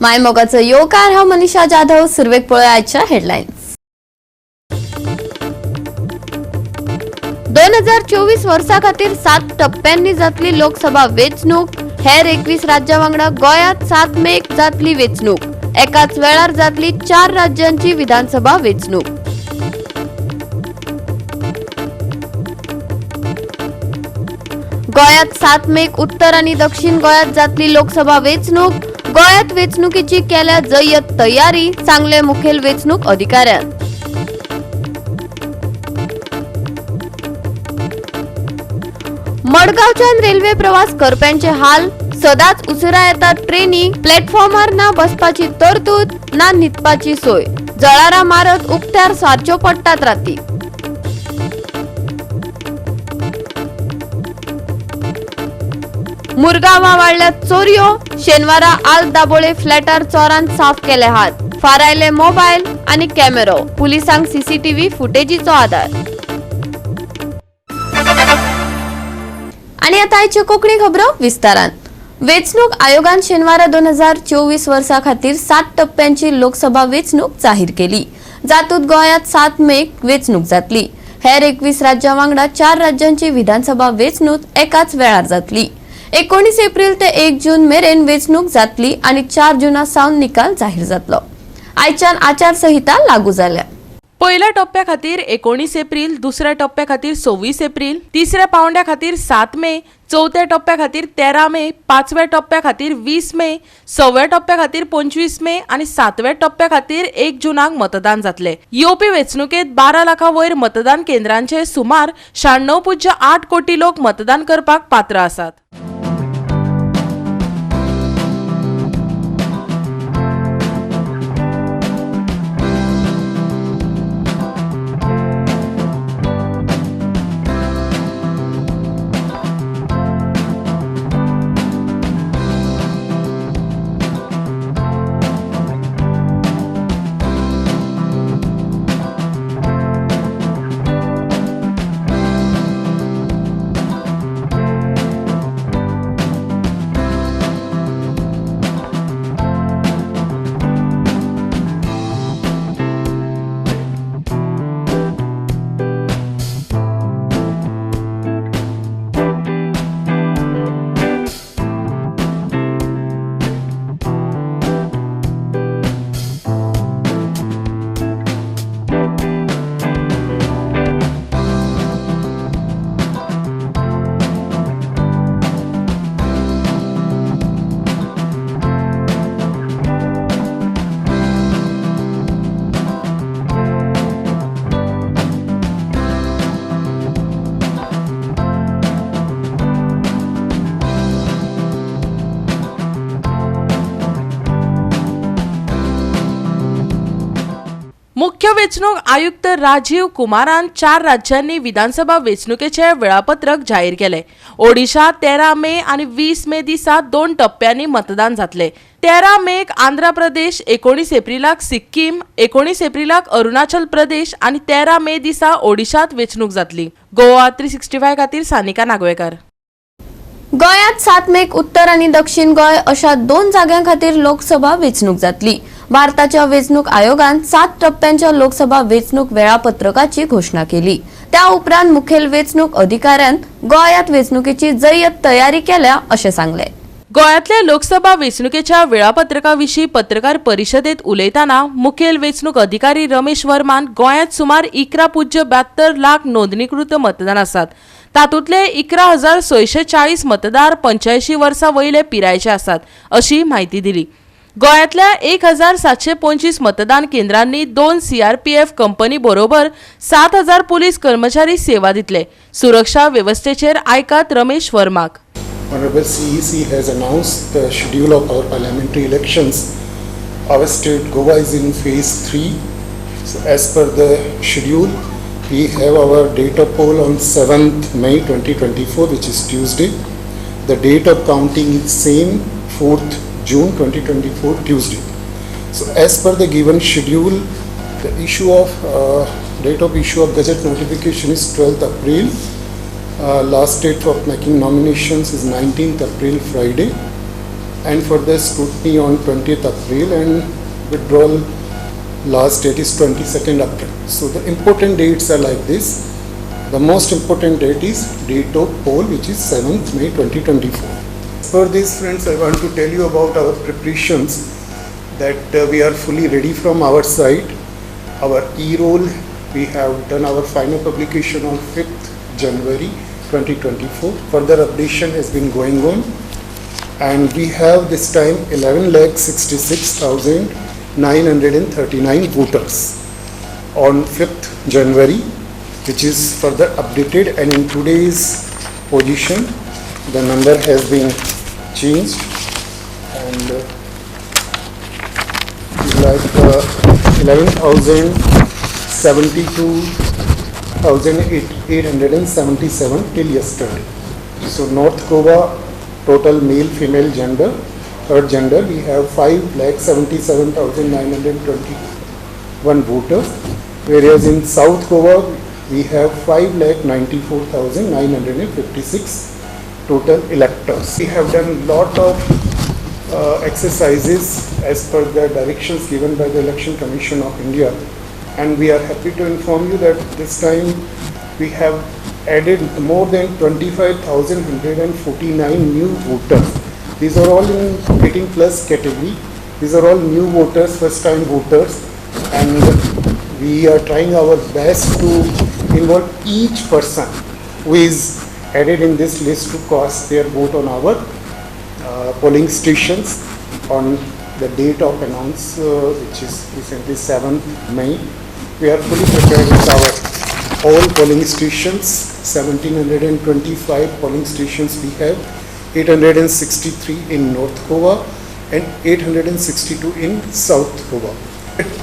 मायमोगाचं योकार हा मनीषा जाधव सुरवेक पळयाच्या हेडलाईन्स। 2024 वर्सा खातीर 7 टप्प्यांनी जातली लोकसभा वेंचणूक। हेर 21 राज्यां वांगडा गोंयांत 7 मेक जातली वेंचणूक। एकाच वेळार जातली 4 राज्यांची विधानसभा वेंचणूक। गोंयांत 7 मेक उत्तर आनी दक्षिण गोंयांत जातली लोकसभा वेंचणूक। गोंयांत वेंचणुकीची केल्या जय्यत तयारी, सांगले मुखेल वेंचणूक अधिकाऱ्यान। मडगांवच्यान रेल्वे प्रवास करप्यांचे हाल, सदांच उसरा येतात ट्रेनी, प्लॅटफॉर्मार ना बसपाची तरतूद ना न्हिदपाची सोय, जळारां मारत उक्त्यार सारच्यो पडटात राती। मुरगांवां वाडल्यात चोरयो, शेनवारा आल्त दाबोळे फ्लॅटार चोरान साफ केले हात, फारायले मोबायल आनी कॅमेरो, पुलिसांक सीसीटीव्ही फुटेजीचो आधार। आनी आता आयच्यो कोंकणी खबरो विस्तारान। वेंचणूक आयोगान शेनवारा 2024 वर्सा खातीर 7 टप्प्यांची लोकसभा वेंचणूक जाहीर केली। जातूंत गोंयांत 7 मेक वेंचणूक जातली। हेर 21 राज्यां वांगडा 4 राज्यांची विधानसभा वेंचणूक एकाच वेळार जातली। 19 एप्रिल ते 1 जून मेरेन वेंचणूक जातली आनी 4 जूना सावन निकाल जाहीर जातलो। आयच्यान आचारसंहिता लागू जाल्या। पहिल्या टप्प्या खातीर 19 एप्रिल, दुसऱ्या टप्प्या खातीर 26 एप्रिल, तिसऱ्या पावंड्या खातीर 7 मे, चौथ्या टप्प्या खातीर 13 मे, पाचव्या टप्प्या खातीर 20 मे, 6व्या टप्प्या खातीर 25 मे आनी 7व्या टप्प्या खातीर 1 जूनाक मतदान जातले। येवपी वेंचणुकेत 12 लाखां वयर मतदान केंद्रांचे सुमार 96.8 कोटी लोक मतदान करपाक पात्र आसात। मुख्य वेंचणूक आयुक्त राजीव कुमारान 4 राज्यांनी विधानसभा वेंचणुकेचे वेळापत्रक जाहीर केले। ओडिशा 13 मे आनी 20 मे दिसा 2 टप्प्यांनी मतदान जातले। 13 मेक आंध्र प्रदेश, 19 एप्रिलाक सिक्कीम, 19 एप्रिलाक अरुणाचल प्रदेश आनी 13 मे दिसा ओडिशात वेंचणूक जातली। गोवा 365 खातीर सानिका नागवेकर। गोंयांत 7 मेक उत्तर आनी दक्षिण गोंय अशा 2 जाग्यां खातीर लोकसभा वेंचणूक जातली। भारताच्या वेंचणूक आयोगान 7 टप्प्यांच्या लोकसभा वेंचणूक वेळापत्रकाची घोषणा केली। त्या उपरांत मुखेल वेंचणूक अधिकाऱ्यान गोंयांत वेंचणुकीची जय्यत तयारी केल्या अशें सांगले। गोंयांतल्या लोकसभा वेंचणुकेच्या वेळापत्रकाविशीं पत्रकार परिशदेत उलयतना मुखेल वेंचणूक अधिकारी रमेश वर्मान गोंयांत सुमार 11.72 लाख नोंदणीकृत मतदार आसात। तातूंतले 11,640 मतदार 85 वर्सां वयले पिरायेचे आसात अशी माहिती दिली। गोंयांतल्या 1,725 मतदान केंद्रांनी 2 CRPF कंपनी बरोबर 7,000 पोलीस कर्मचारी सेवा दितले। सुरक्षा व्यवस्थेचेर आयकात Ramesh वर्माक। Honorable CEC has announced the schedule of our parliamentary elections. Our state Goa is in phase 3. So as per the schedule, we have our date of poll on 7th May 2024, which is Tuesday. The date of counting is same 4th June 2024, Tuesday. So as per the given schedule, the issue of date of issue of gazette notification is 12th April. Last date of making nominations is 19th April, Friday. and further scrutiny on 20th April, and withdrawal last date is 22nd April. So the important dates are like this. The most important date is date of poll, which is 7th May 2024. For this, friends, I want to tell you about our preparations, that we are fully ready from our side. Our e-roll, we have done our final publication on 5th January 2024. Further updation has been going on, and we have this time 11,66,939 voters on 5th January, which is further updated, and in today's position the number has been changed, and like 11,072,877 till yesterday. So North Goa, total male female gender, third gender, we have 5,77,921 voters, whereas in South Goa we have 5,94,956 total electors. We have done lot of exercises as per the directions given by the Election Commission of India, and we are happy to inform you that this time we have added more than 25,149 new voters. These are all in 18 plus category. These are all new voters, first time voters, and we are trying our best to involve each person who is added in this list to cast their vote on our polling stations on the date of announce, which is recently 7th May. We are fully prepared with our all polling stations. 1,725 polling stations we have, 863 in North Goa and 862 in South Goa.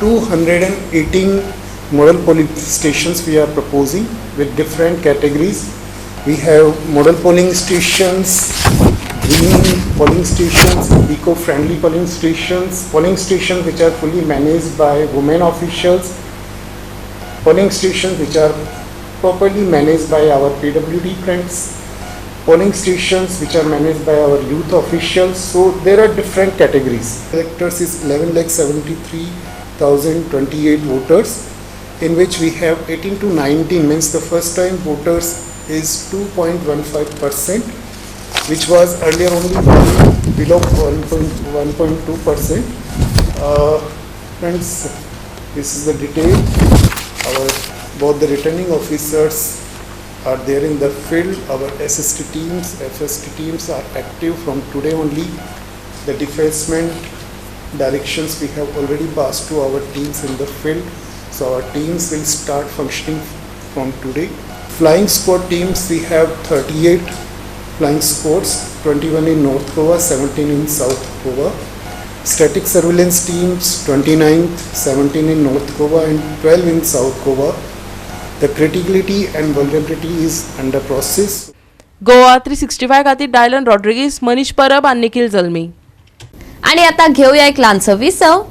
218 model polling stations we are proposing with different categories. We have model polling stations, green polling stations, eco-friendly polling stations which are fully managed by women officials, polling stations which are properly managed by our PWD friends, polling stations which are managed by our youth officials. So there are different categories. Electors is 11,73,028 voters, in which we have 18 to 19, means the first time voters is 2.15%, which was earlier only below 1.2%. Friends, this is the detail. Both the returning officers are there in the field. Our SST teams, FST teams are active from today only. The defacement directions we have already passed to our teams in the field. So our teams will start functioning from today. Flying squad teams, we have 38 flying squads, 21 in North Goa, 17 in South Goa. Static surveillance teams, 29, 17 in North Goa and 12 in South Goa. The criticality and vulnerability is under process. Goa 365 खातीर Dylan Rodrigues, Manish Parab आणि निखिल जल्मी. आणि आता घेऊया एक लहानसं विसव.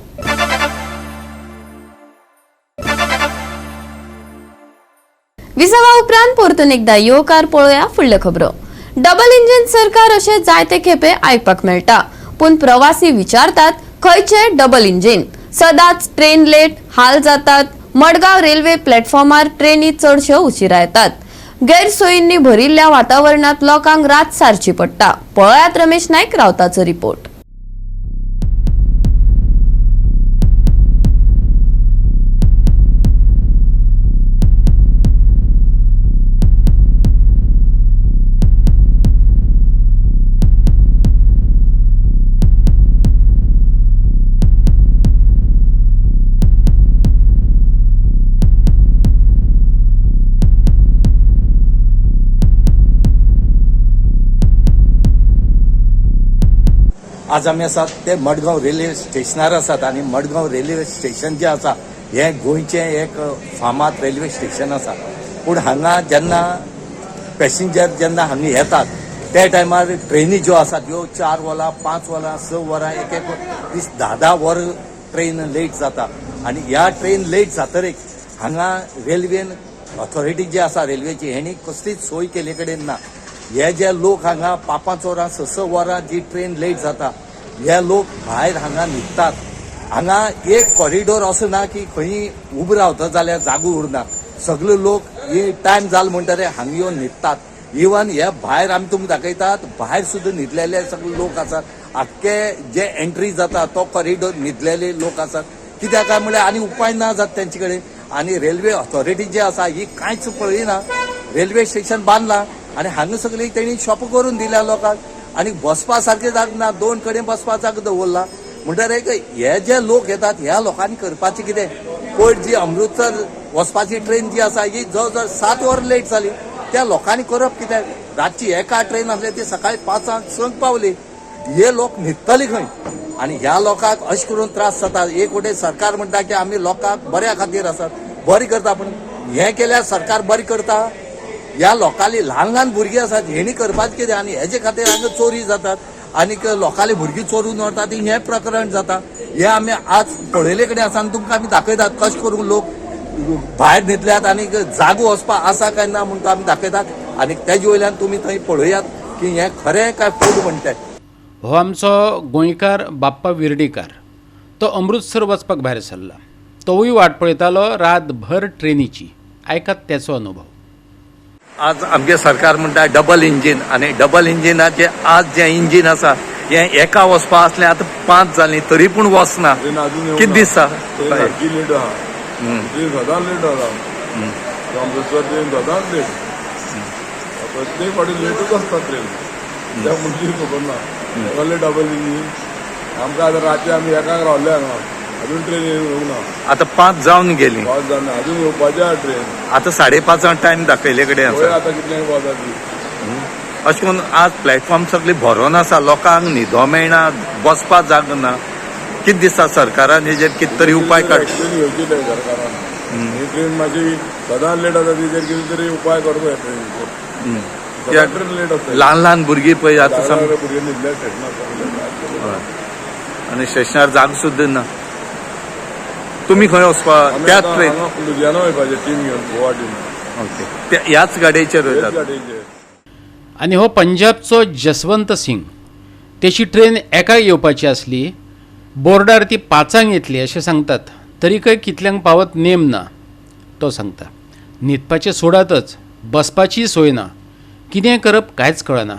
विसवा उपरांत परतून एकदा येवकार पळोवया फुडल्यो खबरो. डबल इंजिन सरकार अशे जायते खेपे आयकपाक मेळटा, पूण प्रवासी विचारतात खंयचे डबल इंजिन. सदांच ट्रेन लेट, हाल जातात. मडगांव रेल्वे प्लॅटफॉर्मार ट्रेनी चडश्यो उशिरा येतात. गैरसोयींनी भरिल्ल्या वातावरणात लोकांक रात सारची पडटा. पळयात रमेश नायक रावताचो रिपोर्ट. आज आमी आसात ते मडगांव रेल्वे स्टेशनार आसात आनी मडगांव रेल्वे स्टेशन जे आसा हे गोंयचे एक फामाद रेल्वे स्टेशन आसा. पूण हांगा जेन्ना पॅसेंजर जेन्ना हांगा येतात त्या टायमार ट्रेनी ज्यो आसात ह्यो 4 वरां 5 वरां 6 वरां एक दीस 10 वर ट्रेन लेट जाता. आनी ह्या ट्रेन लेट जातरीक हांगा रेल्वेन ऑथॉरिटी जी आसा रेल्वेची हेणी कसलीच सोय केले कडेन ना. हे जे लोक हांगा 5 वरां 6 वरां जी ट्रेन लेट जाता हे लोक भायर हांगा न्हिदतात. हांगा एक कॉरिडोर असो ना की खंय उबो रावता जाल्यार जागो उरना. सगळे लोक हे टायम जालो म्हणटरे हांगा येवन न्हिदतात. इवन हे भायर आमी तुमकां दाखयतात, भायर सुद्दां न्हिदलेले सगळे लोक आसात. आख्खे जे एंट्री जाता तो कॉरिडोर न्हिदलेले लोक आसात. कित्याक काय म्हळ्यार आनी उपाय ना जाता तेंचे कडेन. आनी रेल्वे ऑथॉरिटी जी आसा ही कांयच पळयना. रेल्वे स्टेशन बांदला आनी हांगा सगळी तेणी शॉप करून दिल्या लोकांक. आनी बसपा सारखे जाग ना, दोन कडेन बसपा जागो दवरला. म्हणटरेक हे जे लोक येतात ह्या लोकांनी करपाचें कितें? पयर जी अमृतसर वचपाची ट्रेन जी आसा ही जवळ 7 वर लेट जाली. त्या लोकांनी करप कितें? रातची एका ट्रेन आसली ती सकाळी 5 संक पावली. हे लोक न्हिदतले खंय? आनी ह्या लोकांक अशें करून त्रास जाता. एक वटेन सरकार म्हणटा की आमी लोकांक बऱ्या खातीर आसात, बरी करता. पूण हें केल्यार सरकार बरी करता? ह्या लोकांनी ल्हान ल्हान भुरगीं आसात, हेणी करपाचें कितें? आनी हेजे खातीर हांगा चोरी जातात आनीक लोकांली भुरगीं चोरून व्हरतात. हें प्रकरण जाता. हें आमी आज पळयले कडेन आसा आनी तुमकां आमी दाखयतात कशें करून लोक भायर न्हिदल्यात आनीक जागो वचपा आसा काय ना म्हणून आमी दाखयतात. आनी तेजे वयल्यान तुमी थंय पळयात की हें खरें काय फूड म्हणटात. हो आमचो गोंयकार बाप्पा विर्डीकार. तो अमृतसर वचपाक भायर सरला. तोवूय वाट पळयतालो रातभर ट्रेनीची. आयकात त्याचो अनुभव. आज आमगे सरकार म्हणटा डबल इंजीन आनी डबल इंजिनाचे आज जे इंजीन आसा हें एका वचपा आसलें आतां 5 जालीं तरी पूण वचना. कितें दिसता? लेट आहा ट्रेन सदांच लेट आसा. अमृतसर ट्रेन सदांच लेट. प्रत्येक फावटी लेटूच आसता ट्रेन. त्या म्हणजे खबर ना कसले डबल इंजीन. आमकां आतां रातचे आमी एकाक रावले हांगा, अजून ट्रेन येवंक ना. आतां 5 जावन गेली. 5 जावन अजून येवपाची आहा ट्रेन. आतां 5:30 टायम दाखयले कडेन पळय आसा. आतां कितल्यांक वता ती. अशें करून आज प्लॅटफॉर्म सगळे भरोन आसा. लोकांक न्हिदो मेळना, बसपा जागो ना. कितें दिसता सरकारान हेजेर कितें तरी उपाय काड? एक्शन घेवची जाय सरकारान. ही ट्रेन मातशी सदांच लेट आसा तेजेर कितें तरी उपाय करचो जाय ट्रेनीचेर. सदांच ट्रेन लेट आसता. ल्हान ल्हान भुरगीं पळय आतां भुरगे न्हिदल्या स्टेशनार. आनी स्टेशनार जागो सुद्दां ना. तुमी खंय वचपा? त्या ट्रेन लुधियाना वयपाचें टीम घेवन गोवा टीम. ओके. ह्याच गाडयेचेर वयतात. गाडयेचेर. आनी हो पंजाबचो जसवंत सिंग. तेची ट्रेन एकाक येवपाची आसली. बोर्डार ती 5 येतली अशें सांगतात. तरीकय कितल्यांक पावत नेम ना. तो सांगता न्हिदपाचें सोडातच, बसपाची सोय ना. कितें करप कांयच कळना.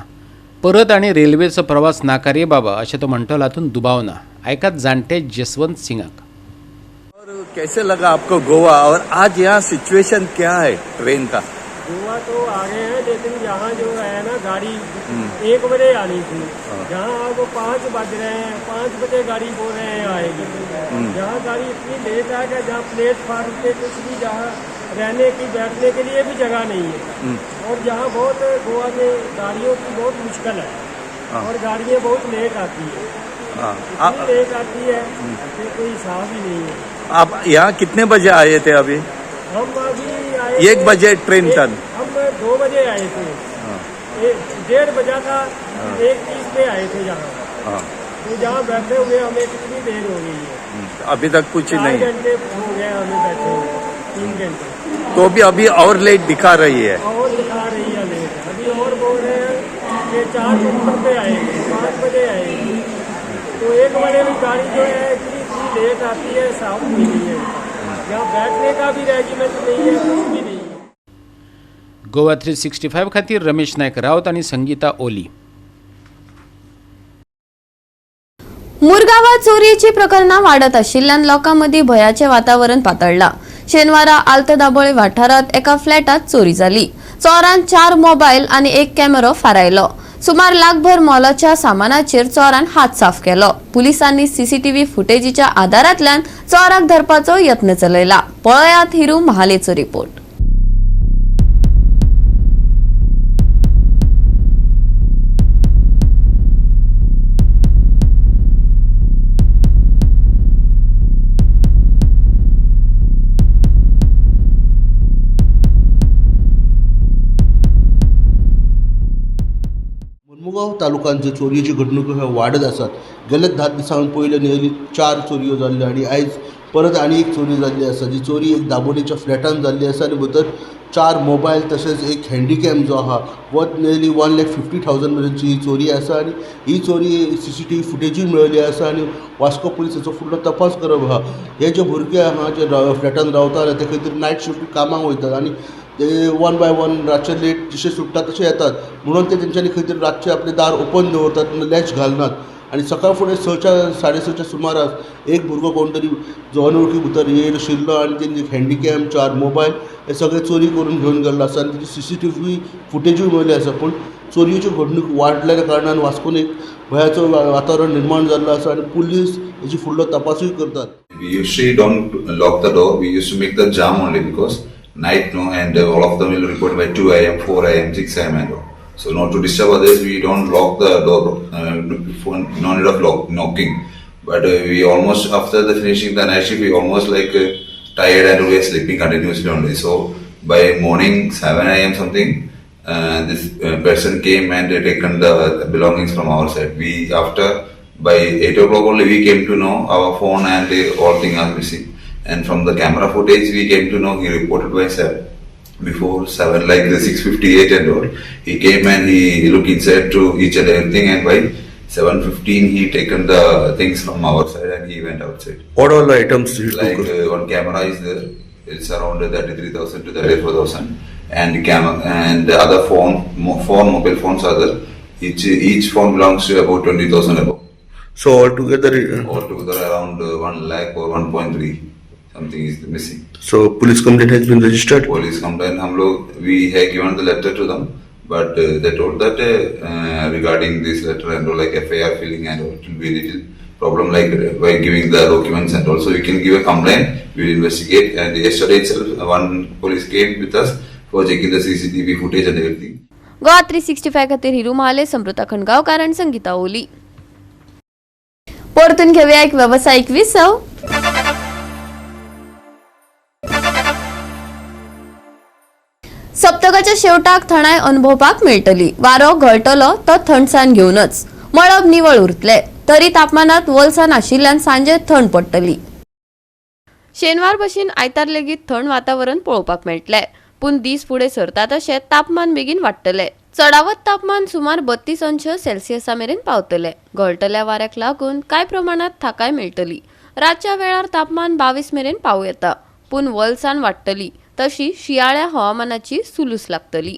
परत आनी रेल्वेचो प्रवास नाका रे बाबा अशें तो म्हणटलो. हातूंत दुबाव ना. आयकात जाणटे जसवंत सिंगाक. कैसे लगा आपको गोवा और आज यहाँ सिचुएशन क्या है ट्रेन का? गोवा तो आगे है, लेकिन यहाँ जो है ना गाड़ी 1 बजे आनी थी. जहाँ अब 5 बज रहे हैं, 5 बजे गाड़ी बोल रहे हैं आएगी. जहाँ गाड़ी इतनी लेट आ गया, जहाँ प्लेटफार्म पे कुछ भी जहाँ रहने की बैठने के लिए भी जगह नहीं है. और जहाँ बहुत गोवा में गाड़ियों की बहुत मुश्किल है और गाड़ियाँ बहुत लेट आती है. इतनी लेट आती है कि कोई हिसाब ही नहीं है. आप यहाँ कितने बजे आए थे? अभी हम अभी आए 1 बजे ट्रेन टर्न. हम 2 बजे आए थे. 1:30 बजा था. 1:30 पे आए थे यहाँ. तो जहाँ बैठे हुए हमें कितनी देर हो गई है? अभी तक कुछ 4 नहीं. घंटे हो गए हमें बैठे हुए. 3 घंटे तो भी अभी और लेट दिखा रही है. और दिखा रही है लेट. अभी और बोल रहे हैं कि 4 घंटे पे आएंगे, 5 बजे आएंगे. तो 1 बजे भी गाड़ी जो है इतनी लेट आती है, साफ भी नहीं है. यहाँ बैठने का भी रेजिमेंट नहीं है, कुछ भी नहीं है. गोवा 365 खातीर रमेश नायक रावत आनी संगीता ओली. मुरगांवात चोरयेची प्रकरणां वाडत आशिल्ल्यान लोकांमदीं भयाचें वातावरण पातळ्ळां. शेनवारा आल्तदाबोळे वाठारांत एका फ्लॅटात चोरी जाली. चोरान 4 मोबायल आनी 1 कॅमेरो फारायलो. सुमार लाखभर मोलाच्या सामानाचेर चोरान हात साफ केलो. पुलिसांनी सीसीटीव्ही फुटेजीच्या आधारांतल्यान चोराक धरपाचो यत्न चलयला. पळयात हिरू महालेचो रिपोर्ट. मुगांव तालुक्यांत ज्यो चोरयेच्यो घडणुको ह्यो वाडत आसात. गेल्या 10 दिसां पयले नियरली 4 चोरयो जाल्ल्यो आनी आयज परत आनी एक चोरी जाल्ली आसा. जी चोरी एक दाबोळेच्या फ्लॅटान जाल्ली आसा आनी भितर 4 मोबायल तशेंच एक हँडीकॅम जो आहा वर्थ नियरली 1,50,000 मेरेनची ही चोरी आसा. आनी ही चोरी CCTV फुटेजूय मेळयली आसा आनी वास्को पुलिसाचो फुडलो तपास करप आहा. हे जे भुरगे आहा जे फ्लॅटान रावता ते खंय तरी नायट शिफ्ट कामाक वयतात आनी ते 1 बाय 1 रातचे लेट जशे सुट्टात तशे येतात. म्हणून ते तेंच्यांनी खंय तरी रातचे आपले दार ओपन दवरतात, लॅच घालनात. आनी सकाळ फुडें 6:30 सुमाराक एक भुरगो कोण तरी जो अनवळखी भितर येयलो शिरलो आनी तेणी हँडीकॅम 4 मोबायल हे सगळे चोरी करून घेवन गेल्लो आसा. आनी तेजी CCTV फुटेजूय मेळयली आसा. पूण चोरयेच्यो घडणूक वाडलेल्या कारणान वास्कोन एक भयाचो वातावरण निर्माण जाल्लो आसा आनी पुलीस हेची फुडलो तपासूय करतात. We usually don't lock the door. We used to make the jam only because night, no, and all of them will report by 2 a.m., 4 a.m., 6 a.m. and all. So not to disturb others, we don't lock the door. No need of knocking. But we almost after the finishing the night shift, we almost like tired and we are sleeping continuously only. So by morning 7 a.m. something, this person came and taken the belongings from our side. We after by 8 o'clock only we came to know our phone and all things are missing. And from the camera footage we came to know he reported by 7. Before 7, like the 6:58 and all, he came and he looked inside to each and everything, and by 7:15 he taken the things from our side and he went outside. What all the items you Like one camera is there, it's around 33,000 to 34,000, and and the other four mobile phones are there. Each phone belongs to about 20,000 above. So altogether around 1 lakh or 1.3 something is missing. so police complaint has been registered. Police complaint we have given the letter to them, but they told that regarding this letter and all, like FIR filling and all, it will be a little problem like by giving the documents and also we can give a complaint, we will investigate. And yesterday itself one police came with us for checking the CCTV footage and everything. Goa 365 खातीर हिरू महाले, समृता खणगावकार आणि संगीता ओली. परतून घेऊया एक व्यावसायिक विसव. सप्तकाच्या शेवटाक थंडाय अनुभवपाक मेळटली. वारो गळटलो तो थंडसाण घेऊनच. मळब निवळ उरतले तरी तापमानात वलसाण आशिल्ल्यान सांजे थंड पडटली. शेनवार भशेन आयतार लेगीत थंड वातावरण पळोवपाक मेळटले. पूण दीस फुडें सरता तशें तापमान बेगीन वाडटले. चडावत तापमान सुमार 32 अंश सेल्सियसा मेरेन पावतले. गळटल्या वाऱ्याक लागून कांय प्रमाणात थाकाय मेळटली. रातच्या वेळार तापमान 22 मेरेन पावू येता. पूण वलसाण वाडटली तशी शियाळ्या हवामानाची सुलूस लागतली.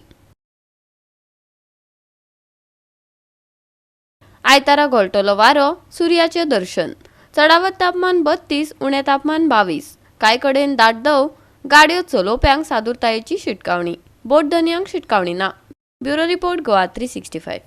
आयतारा गळटलो वारो, सूर्याचे दर्शन. चडावत तापमान 32, उणे तापमान 22. कांय कडेन दाट दव, गाडयो चलोवप्यांक सादुरतायेची शिटकावणी. बोट धन्यांक शिटकावणी ना. Bureau report Goa 365.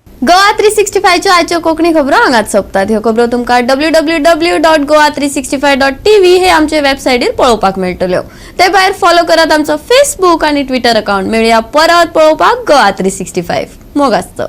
गोवा 365 च्यो आयच्यो कोंकणी खबरो हांगाच सोंपतात. ह्यो खबरो तुमकां www.goa365.tv हे आमचे वेबसायटीर पळोवपाक मेळटल्यो. ते भायर फॉलो करात आमचो फेसबूक आनी ट्विटर अकाउंट. मेळुया परत पळोवपाक गोवा 365. मोग आसचो.